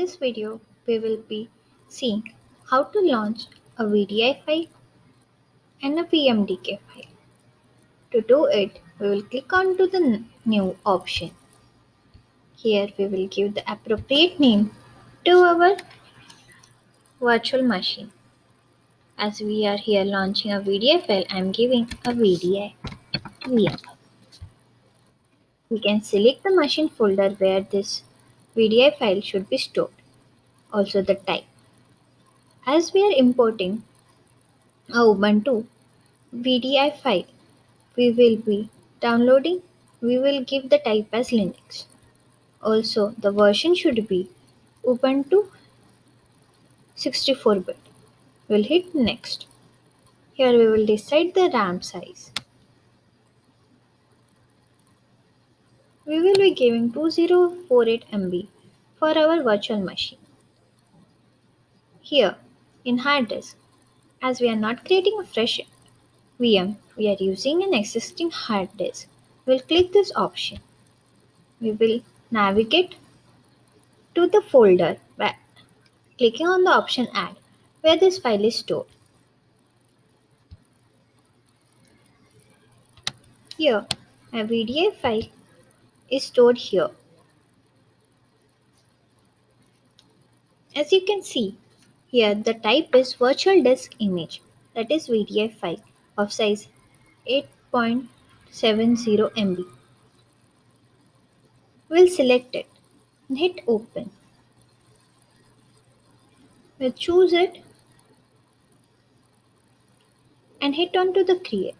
this video, we will be seeing how to launch a VDI file and a vmdk file. To do it, we will click on to the new option. Here we will give the appropriate name to our virtual machine. As we are here launching a VDI file, I am giving a VDI VM. We can select the machine folder where this VDI file should be stored. Also the type. As we are importing a Ubuntu VDI file, we will be downloading, we will give the type as Linux. Also, the version should be Ubuntu 64-bit. We'll hit next. Here we will decide the RAM size. We will be giving 2048 MB for our virtual machine. Here, in hard disk, as we are not creating a fresh VM, we are using an existing hard disk. We'll click this option. We will navigate to the folder by clicking on the option Add, where this file is stored. Here, a VDI file is stored here. As you can see, here the type is virtual disk image, that is VDI file of size 8.70 MB. We'll select it and hit open. We'll choose it and hit on to the create.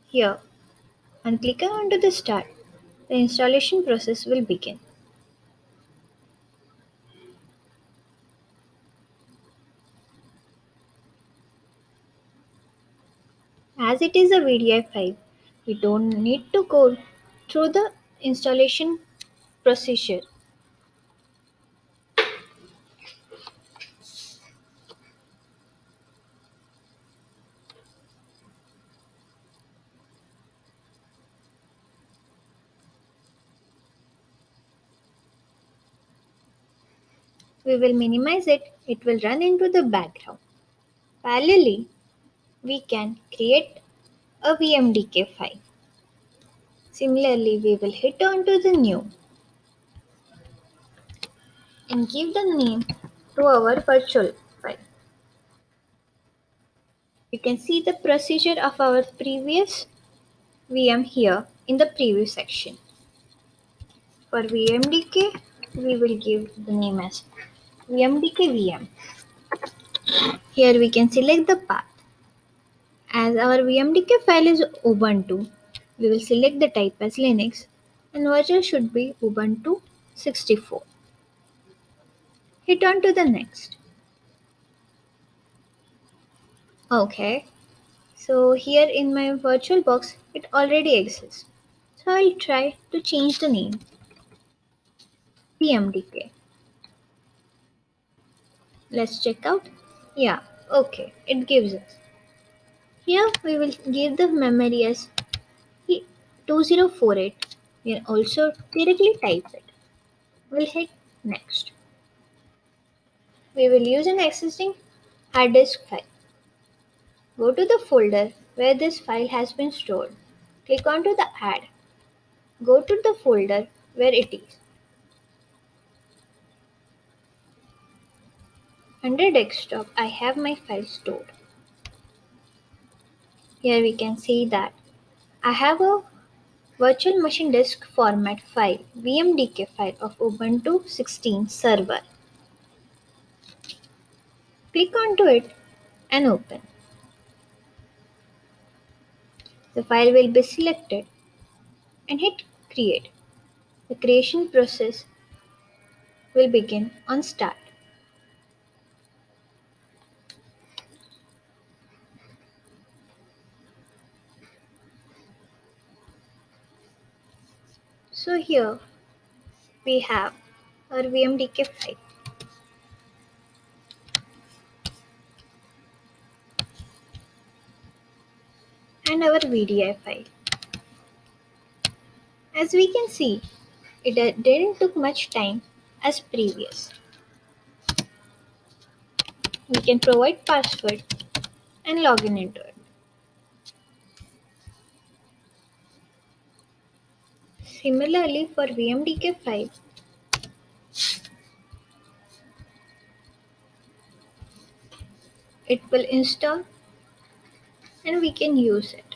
Here, on clicking onto the start, the installation process will begin. As it is a VDI file, we don't need to go through the installation procedure. We will minimize it, it will run into the background. Parallelly, we can create a vmdk file. Similarly, we will hit on to the new and give the name to our virtual file. You can see the procedure of our previous VM here in the preview section. For vmdk, we will give the name as vmdk VM. Here we can select the path. As our vmdk file is Ubuntu, we will select the type as Linux and version should be Ubuntu 64. Hit on to the next. Okay, so here in my virtual box it already exists. So I'll try to change the name vmdk. Let's check out. Yeah, okay, it gives us. Here we will give the memory as 2048. We can also directly type it. We'll hit next. We will use an existing hard disk file. Go to the folder where this file has been stored. Click onto the add. Go to the folder where it is. Under desktop, I have my file stored. Here we can see that I have a virtual machine disk format file, vmdk file of Ubuntu 16 server. Click onto it and open. The file will be selected and hit create. The creation process will begin on start. So here we have our vmdk file and our VDI file. As we can see, it didn't took much time as previous. We can provide password and log in into it. Similarly for vmdk file, it will install and we can use it.